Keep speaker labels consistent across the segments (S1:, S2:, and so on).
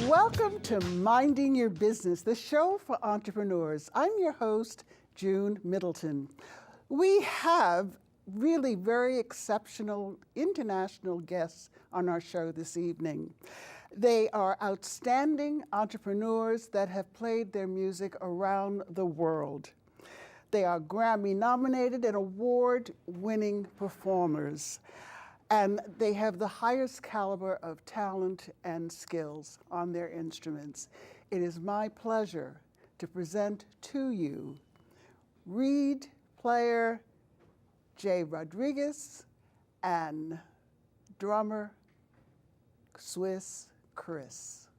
S1: Welcome to Minding Your Business, the show for entrepreneurs. I'm your host, June Middleton. We have really very exceptional international guests on our show this evening. They are outstanding entrepreneurs that have played their music around the world. They are Grammy-nominated and award-winning performers, and they have the highest caliber of talent and skills on their instruments. It is my pleasure to present to you reed player Jay Rodriguez and drummer Swiss Chris.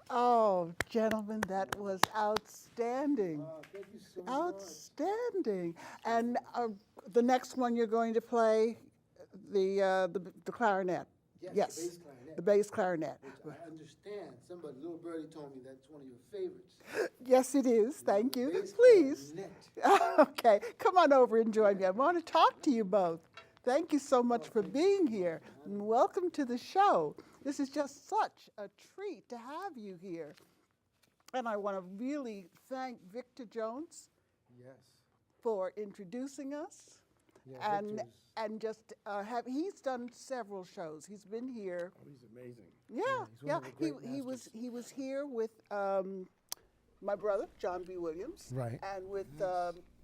S1: Oh, gentlemen, that was outstanding.
S2: Thank you so much.
S1: Outstanding. And the next one you're going to play, the clarinet.
S2: Yes,
S1: The bass clarinet.
S2: which I understand. Somebody, little birdie told me that's one of your favorites.
S1: Yes, it is. Thank you.
S2: Bass
S1: Please.
S2: clarinet.
S1: Okay, come on over and join me. I want to talk to you both. Thank you so much for being here, and welcome to the show. This is just such a treat to have you here. And I want to really thank Victor Jones
S2: Yes.
S1: for introducing us.
S2: Yeah,
S1: And
S2: Victor's-
S1: and just he's done several shows. He's been here.
S3: Oh, he's amazing.
S1: Yeah,
S2: he's one
S1: yeah.
S2: of the great
S1: He was here with my brother John B. Williams,
S2: Right.
S1: and with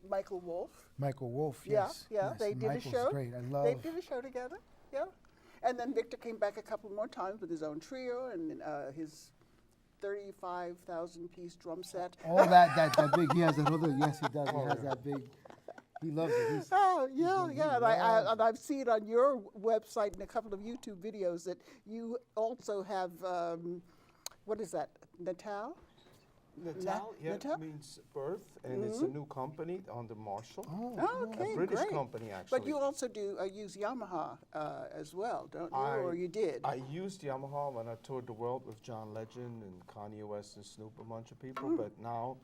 S1: Michael Wolf.
S2: Michael Wolf,
S1: Yeah,
S2: yes.
S1: yeah.
S2: yes.
S1: They
S2: and
S1: did
S2: Michael's
S1: a show.
S2: great. I
S1: They
S2: love.
S1: did a show together. Yeah, and then Victor came back a couple more times with his own trio and his 35,000-piece drum set.
S2: All that big. He has another. Yes, he does. He has that big. He loves it. He's,
S1: Oh, yeah,
S2: he
S1: yeah.
S2: loves
S1: And I've seen on your website and a couple of YouTube videos that you also have, what is that, Natal?
S3: Natal, yeah,
S1: Natal?
S3: means birth, and it's a new company under Marshall.
S1: Oh, okay,
S3: a British
S1: great.
S3: company, actually.
S1: But you also do use Yamaha as well, don't you?
S3: I-
S1: Or you did?
S3: I used Yamaha when I toured the world with John Legend and Kanye West and Snoop, a bunch of people.
S1: Mm.
S3: But now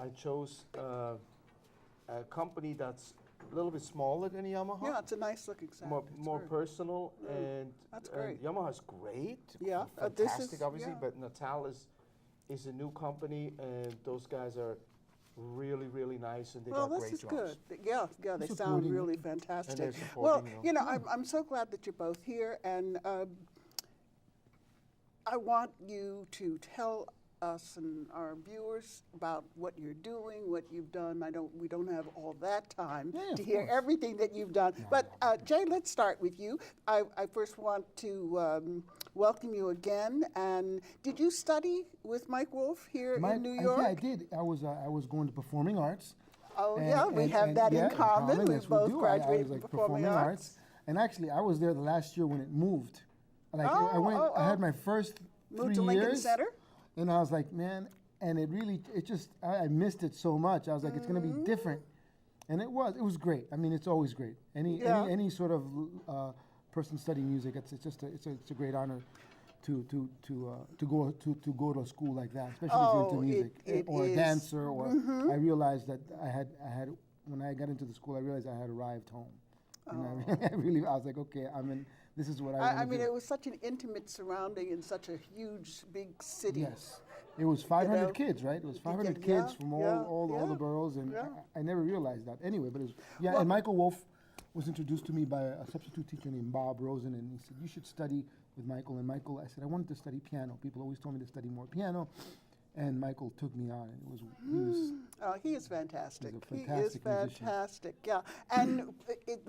S3: I chose a company that's a little bit smaller than Yamaha.
S1: Yeah, it's a nice looking sound.
S3: More
S1: It's great.
S3: personal, and
S1: That's
S3: and
S1: great.
S3: Yamaha's great,
S1: Yeah,
S3: fantastic,
S1: this is-
S3: obviously.
S1: yeah.
S3: But Natal is a new company, and those guys are really nice, and they
S1: Well,
S3: got
S1: this
S3: great
S1: is
S3: drums.
S1: good. Yeah, they sound
S2: supporting you.
S1: really fantastic.
S3: they're
S1: Well,
S3: supporting you.
S1: you know, I'm so glad that you're both here, and I want you to tell us and our viewers about what you're doing, what you've done. We don't have all that time
S2: Yeah,
S1: to
S2: of
S1: hear
S2: course.
S1: everything that you've done. But Jay, let's start with you. I first want to welcome you again. And did you study with Mike Wolf here in New York?
S2: Yeah, I did. I was going to performing arts.
S1: Oh,
S2: And-
S1: yeah, we
S2: and-
S1: have
S2: and-
S1: that
S2: yeah,
S1: in common. We
S2: yes,
S1: both
S2: do. I
S1: graduated
S2: was like
S1: from performing arts.
S2: And actually, I was there the last year when it moved. Like I
S1: Oh,
S2: went.
S1: oh,
S2: I had
S1: oh.
S2: my first
S1: Moved
S2: 3
S1: to Lincoln
S2: years,
S1: Center?
S2: and I was like, man, and I missed it so much. I was like, it's gonna be different, and it was great. I mean, it's always great.
S1: Yeah.
S2: Any sort of person studying music, it's a great honor to go to a school like that, especially if you're
S1: Oh,
S2: into music
S1: it
S2: or
S1: is.
S2: a dancer. Or I realized that I had when I got into the school, I realized I had arrived home. And I was like, okay, this is what I want
S1: I
S2: to
S1: mean,
S2: do.
S1: it was such an intimate surrounding in such a huge, big city.
S2: Yes. It was 500
S1: know?
S2: kids, right? It was 500
S1: Yeah,
S2: kids from
S1: yeah,
S2: all the
S1: yeah,
S2: boroughs, and
S1: yeah.
S2: I never realized that. Anyway, but it was, yeah,
S1: Well-
S2: and Michael Wolf was introduced to me by a substitute teacher named Bob Rosen, and he said, you should study with Michael. And Michael, I said, I wanted to study piano. People always told me to study more piano, and Michael took me on.
S1: He is fantastic.
S2: He's a fantastic musician.
S1: fantastic, yeah. And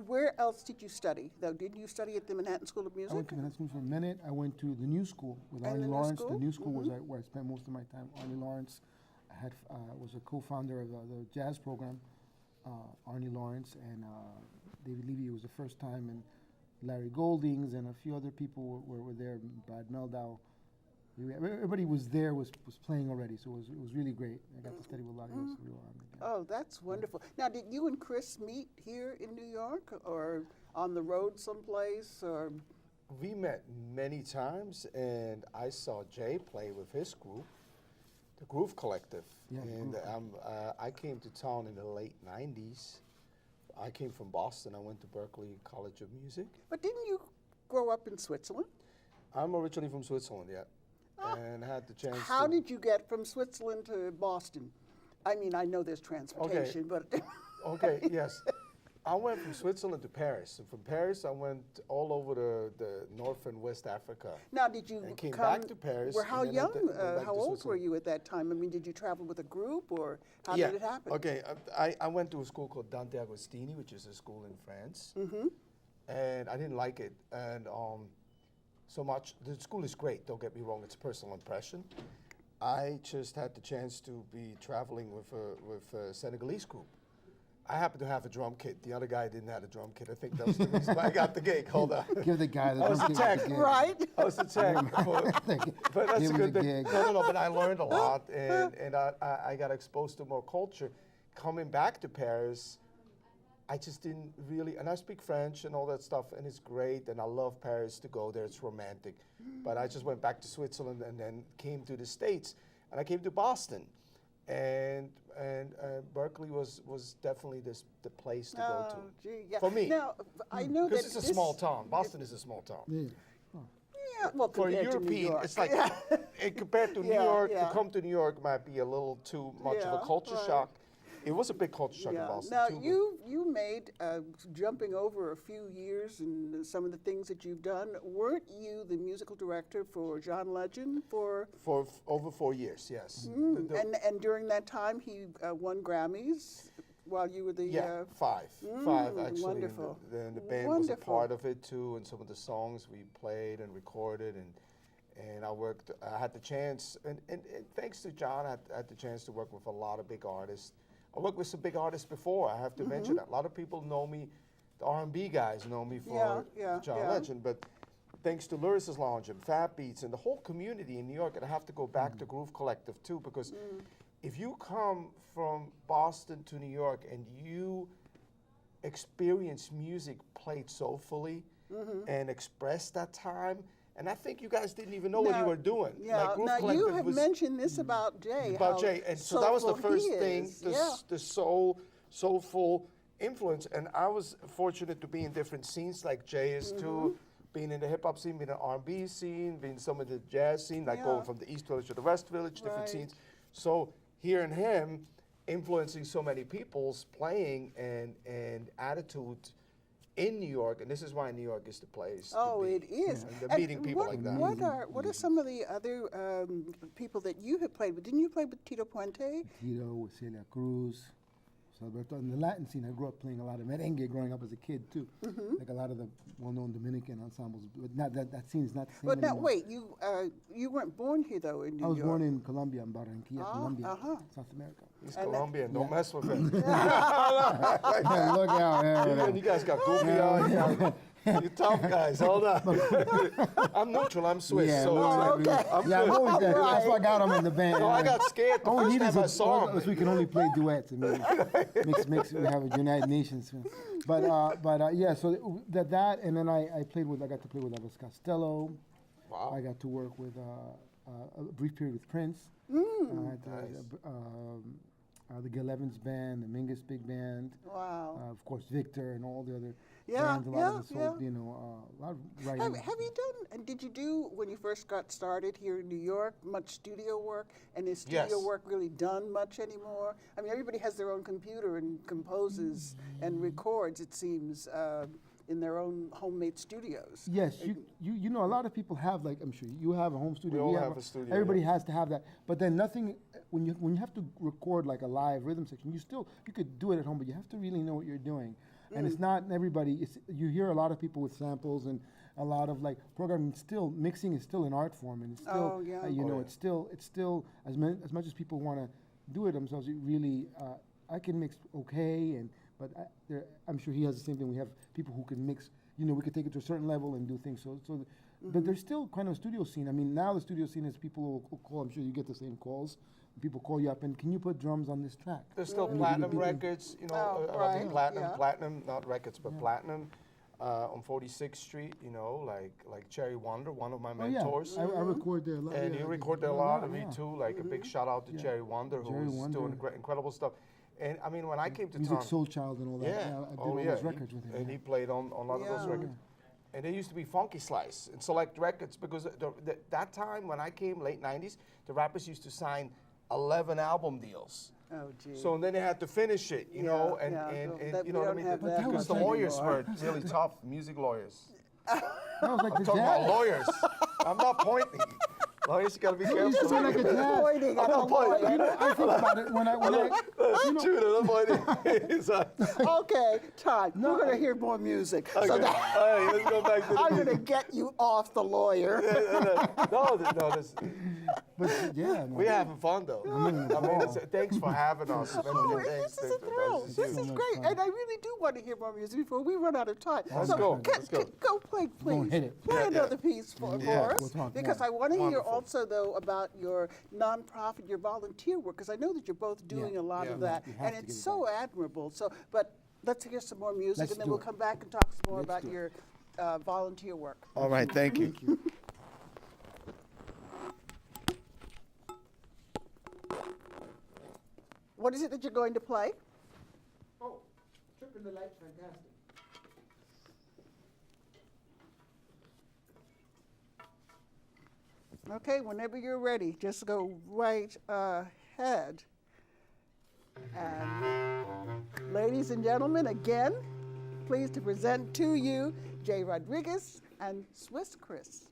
S1: where else did you study, though? Didn't you study at the Manhattan School of
S2: I
S1: Music?
S2: went to Manhattan School for a minute. I went to the New School with
S1: And the
S2: Arnie
S1: New
S2: Lawrence.
S1: School?
S2: The New School was where I spent most of my time. Arnie Lawrence was a co-founder of the jazz program. Arnie Lawrence and David Levy was the first time, and Larry Goldings and a few other people were there. Brad Meldau. Everybody was there, was playing already, so it was really great. I got to study with a lot of those real
S1: Oh, that's wonderful. Now, did you and Chris meet here in New York or on the road someplace? Or
S3: We met many times, and I saw Jay play with his group, the Groove Collective.
S2: Yeah,
S3: And I came to town in the late 90s. I came from Boston. I went to Berklee College of Music.
S1: But didn't you grow up in Switzerland?
S3: I'm originally from Switzerland, yeah. And had the chance
S1: How
S3: to...
S1: did you get from Switzerland to Boston? I mean, I know there's transportation, but
S3: Okay, yes. I went from Switzerland to Paris. And from Paris, I went all over the North and West Africa.
S1: now did you
S3: And came
S1: come?
S3: back to Paris,
S1: Were how
S3: and then I
S1: young?
S3: went back
S1: How
S3: to
S1: old were
S3: Switzerland.
S1: you at that time? I mean, did you travel with a group, or how
S3: Yeah.
S1: did it happen?
S3: Okay, I went to a school called Dante Agostini, which is a school in France.
S1: Mm-hmm.
S3: And I didn't like it. And so much, the school is great, don't get me wrong, it's a personal impression. I just had the chance to be traveling with a Senegalese group. I happen to have a drum kit. The other guy didn't have a drum kit. I think that was the reason why I got the gig. Hold on.
S2: Give the guy the
S3: I was
S2: drum
S3: a
S2: kit
S3: tech,
S2: with the gig.
S1: Right?
S3: I was a tech. But that's
S2: Give
S3: a
S2: him
S3: good
S2: the
S3: thing.
S2: gig.
S3: No, but I learned a lot, and I got exposed to more culture. Coming back to Paris, I just didn't really, and I speak French and all that stuff, and it's great, and I love Paris to go there. It's romantic. But I just went back to Switzerland and then came to the States, and I came to Boston. And Berkeley was definitely the place to go to.
S1: Gee, yeah.
S3: For me.
S1: Now, I know that
S3: Because it's a small town. Boston is a small town.
S2: Yeah.
S1: Yeah, well,
S3: For
S1: compared to New
S3: European,
S1: York.
S3: it's like compared to New
S1: Yeah,
S3: York,
S1: yeah.
S3: to come to New York might be a little too much of a
S1: Yeah,
S3: culture
S1: right.
S3: shock. It was a big culture shock in
S1: Yeah.
S3: Boston
S1: Now,
S3: too.
S1: you made, jumping over a few years and some of the things that you've done, weren't you the musical director for John Legend for?
S3: For over 4 years, yes.
S1: And during that time, he won Grammys while you were the.
S3: Yeah, five actually.
S1: Wonderful.
S3: And the band was a
S1: Wonderful.
S3: part of it too, and some of the songs we played and recorded, and I worked. I had the chance, and thanks to John, I had the chance to work with a lot of big artists. I worked with some big artists before. I have to mention that. A lot of people know me. The R&B guys know me for John Legend, but thanks to Lyricist Lounge and Fat Beats and the whole community in New York, and I have to go back to Groove Collective too, because if you come from Boston to New York and you experience music played soulfully and express that time, and I think you guys didn't even know what you were doing.
S1: Yeah.
S3: Like Groove
S1: Now, you
S3: Collective
S1: have
S3: was
S1: mentioned this about Jay.
S3: about
S1: how
S3: Jay, and so that was the
S1: soulful
S3: first
S1: he
S3: thing,
S1: is. Yeah.
S3: the soulful influence, and I was fortunate to be in different scenes like Jay is too, being in the hip hop scene, being in the R&B scene, being some of the jazz scene, like going from the East Village to the West Village, different
S1: Right.
S3: scenes. So hearing him influencing so many people's playing and attitude in New York, and this is why New York is the place.
S1: Oh,
S3: to be,
S1: it is.
S3: And meeting people
S1: what,
S3: like that.
S1: What are some of the other people that you have played with? Didn't you play with Tito Puente?
S2: Tito, with Celia Cruz, Alberto. In the Latin scene, I grew up playing a lot of merengue growing up as a kid too, like a lot of the well-known Dominican ensembles. But not that scene is not the same
S1: But now,
S2: anymore.
S1: wait, you weren't born here though in New
S2: I was
S1: York.
S2: born in Colombia, in Barranquilla, Colombia, South America.
S3: He's Colombian, don't mess with him.
S2: Look out,
S3: And you guys got goofy on. You tough guys, hold on. I'm neutral, I'm Swiss,
S2: Yeah,
S3: so
S2: no,
S3: it's like, I'm
S2: yeah, I'm
S3: good.
S2: always that. That's why I got him in the band.
S3: No, I got scared the
S2: All we
S3: first
S2: need
S3: time
S2: is
S3: I saw him.
S2: we can only play duets. I mean, mix. We have a United Nations. But yeah. So that, and then I got to play with Elvis Costello.
S3: Wow.
S2: I got to work with a brief period with Prince. The Gil Evans band, the Mingus Big Band.
S1: Wow.
S2: Of course, Victor and all the other
S1: Yeah,
S2: bands. A lot of the soul,
S1: yeah.
S2: a lot of writing.
S1: Have you done, and did you do, when you first got started here in New York, much studio work? And is studio
S3: Yes.
S1: work really done much anymore? I mean, everybody has their own computer and composes and records, it seems, in their own homemade studios.
S2: Yes, you know, a lot of people have, like, I'm sure you have a home studio.
S3: We all have a studio,
S2: Everybody
S3: yeah.
S2: has to have that. But then nothing, when you have to record like a live rhythm section, you could do it at home, but you have to really know what you're doing. And it's not everybody, you hear a lot of people with samples and a lot of like programming. Still, mixing is still an art form, and it's still, it's still as much as people want to do it themselves. It really, I can mix okay, but I'm sure he has the same thing. We have people who can mix. You know, we could take it to a certain level and do things. But there's still kind of a studio scene. I mean, now the studio scene is people will call. I'm sure you get the same calls. People call you up and can you put drums on this track?
S3: There's still
S2: And
S3: platinum
S2: you can-
S3: records, you know,
S1: Oh,
S3: I think
S1: right,
S3: platinum, not records, but platinum on 46th Street, you know, like Cherry Wonder, one of my
S2: Oh yeah,
S3: mentors.
S2: I record there a lot.
S3: And
S2: yeah,
S3: you
S2: I
S3: record
S2: do
S3: there a lot of me
S2: yeah.
S3: too, like a big shout out to Cherry Wonder,
S2: Jerry
S3: who's
S2: Wonder.
S3: doing incredible stuff. And I mean, when I came to
S2: Music
S3: town,
S2: Soul Child and all that.
S3: yeah,
S2: I did all those records with him.
S3: and he played on a lot of those
S1: Yeah.
S3: records. And they used to be Funky Slice and Select Records because that time when I came, late 90s, the rappers used to sign 11 album deals.
S1: Oh, gee.
S3: So then they had to finish it, you know, and
S1: that-
S3: you know
S1: we
S3: what I
S1: don't
S3: mean?
S1: have that
S3: Because
S2: much
S3: the lawyers
S1: anymore.
S3: were really tough, music lawyers.
S2: That was like
S3: I'm
S2: the
S3: talking about
S2: jazz.
S3: lawyers. I'm not pointing. Lawrence, you gotta be careful.
S1: just
S2: like a jazz.
S1: pointing at a
S3: not pointing.
S1: lawyer.
S2: You know, I think about it when I
S3: Judah, I'm pointing. Sorry.
S1: Okay, Todd, we're going to hear more music. So
S3: Okay.
S1: that
S3: All right, let's go back to the
S1: I'm going to
S3: music.
S1: get you off the lawyer.
S3: No,
S2: but yeah, no.
S3: we're having fun though. I mean, thanks for having us.
S1: Oh,
S3: Thanks,
S1: this is a
S3: thanks for-
S1: thrill.
S3: this is
S1: This
S3: you.
S1: is
S2: much
S1: great.
S2: fun.
S1: And I really do want to hear more music before we run out of time.
S3: Let's
S1: so
S3: go.
S1: Let's go play, please.
S2: hit it.
S1: Play
S3: Yeah, yeah.
S1: another piece for
S3: Yeah.
S1: us.
S2: We'll talk
S1: Because
S2: more.
S1: I want to hear
S3: Wonderful.
S1: also, though, about your nonprofit, your volunteer work, because I know that you're both doing
S2: Yeah.
S1: a lot
S3: Yeah.
S1: of that.
S2: We have
S1: And
S2: to
S1: it's
S2: get it
S1: so admirable. So, but let's hear some more music,
S2: Let's
S1: and then
S2: do
S1: we'll
S2: it.
S1: come back and talk some more
S2: Let's
S1: about
S2: do it.
S1: your volunteer work.
S3: All right, thank you.
S2: Thank you.
S1: What is it that you're going to play?
S2: Oh, tripping the light's fantastic.
S1: Okay, whenever you're ready, just go right ahead. And ladies and gentlemen, again, pleased to present to you Jay Rodriguez and Swiss Chris.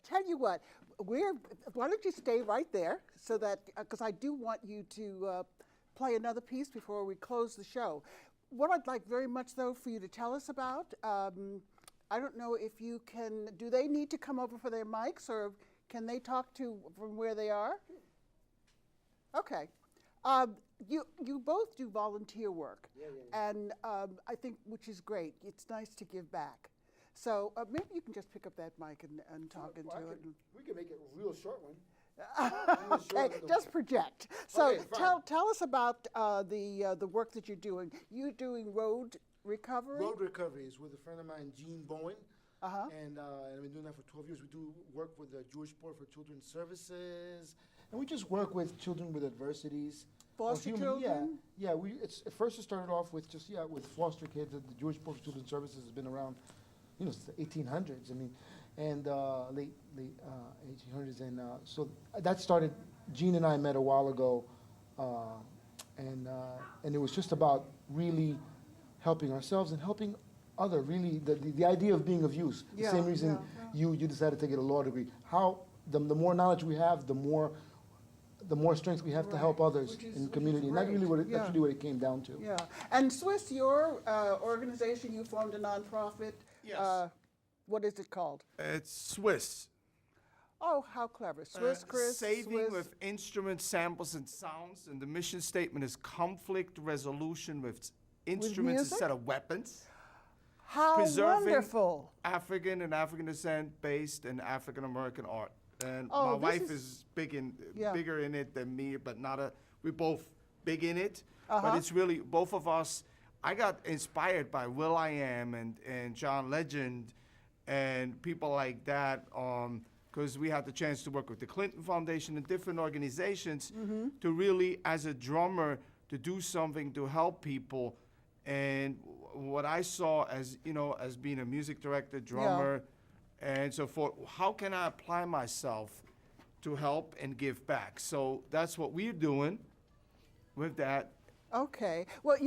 S1: tell you what, why don't you stay right there so that, because I do want you to play another piece before we close the show. What I'd like very much, though, for you to tell us about, I don't know if you can, do they need to come over for their mics, or can they talk to from where they are? Okay. You both do volunteer work, and I think, which is great. It's nice to give back. So maybe you can just pick up that mic and talk into it.
S2: We can make it a real short one.
S1: Okay, just project. So
S2: Okay, fine.
S1: tell us about the work that you're doing. You're doing road recovery?
S2: Road recovery is with a friend of mine, Gene Bowen.
S1: Uh-huh.
S2: And I've been doing that for 12 years. We do work with the Jewish Board for Children's Services. And we just work with children with adversities.
S1: Foster children?
S2: Yeah. At first it started off with with foster kids. The Jewish Board for Children's Services has been around, since the 1800s. I mean, and late 1800s. And so that started. Gene and I met a while ago, and it was just about really helping ourselves and helping other. Really, the idea of being of use. The same reason you decided to get a law degree. The more knowledge we have, the more strength we have to help others in the community. And that's really what it came down to.
S1: Yeah. And Swiss, your organization, you formed a nonprofit.
S3: Yes.
S1: What is it called?
S3: It's Swiss.
S1: Oh, how clever. Swiss, Chris.
S3: Saving
S1: Swiss.
S3: with instruments, samples, and sounds. And the mission statement is conflict resolution with instruments
S1: music?
S3: instead of weapons.
S1: How
S3: Preserving
S1: wonderful.
S3: African and African descent based and African American art. And
S1: Oh,
S3: my
S1: this
S3: wife
S1: is-
S3: is
S1: Yeah.
S3: bigger in it than me, but we're both big in it.
S1: Uh-huh.
S3: But it's really both of us. I got inspired by Will I Am and John Legend and people like that, because we had the chance to work with the Clinton Foundation and different organizations to really, as a drummer, to do something to help people. And what I saw as being a music director, drummer, and so forth, how can I apply myself to help and give back? So that's what we're doing with that.
S1: Okay. Well,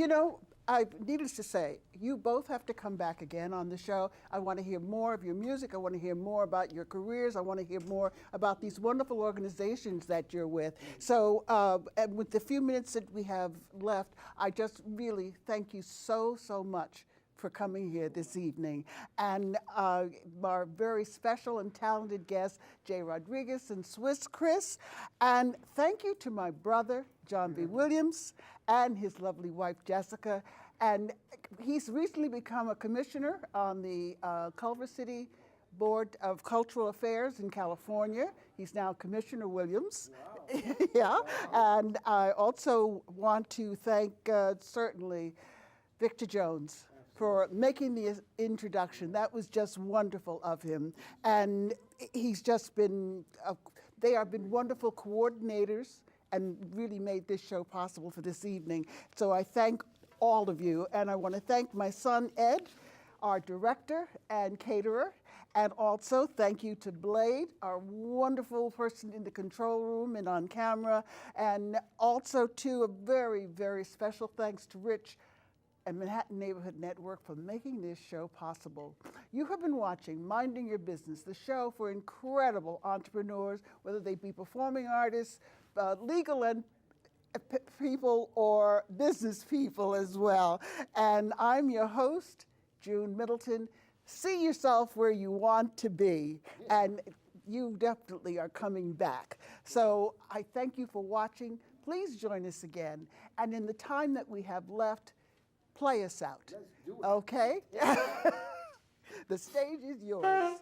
S1: needless to say, you both have to come back again on the show. I want to hear more of your music. I want to hear more about your careers. I want to hear more about these wonderful organizations that you're with. So, and with the few minutes that we have left, I just really thank you so much for coming here this evening. And our very special and talented guests, Jay Rodriguez and Swiss Chris. And thank you to my brother, John B. Williams, and his lovely wife, Jessica. And he's recently become a commissioner on the Culver City Board of Cultural Affairs in California. He's now Commissioner Williams. Wow. Yeah. Wow. And I also want to thank, certainly, Victor Jones for making the introduction. That was just wonderful of him. And he's just been, they have been wonderful coordinators and really made this show possible for this evening. So I thank all of you. And I want to thank my son, Ed, our director and caterer. And also thank you to Blade, our wonderful person in the control room and on camera. And also to a very, very special thanks to Rich and Manhattan Neighborhood Network for making this show possible. You have been watching Minding Your Business, the show for incredible entrepreneurs, whether they be performing artists, legal and people, or business people as well. And I'm your host, June Middleton. See yourself where you want to be, and you definitely are coming back. So I thank you for watching. Please join us again. And in the time that we have left, play us out.
S2: Let's do it.
S1: Okay? The stage is yours.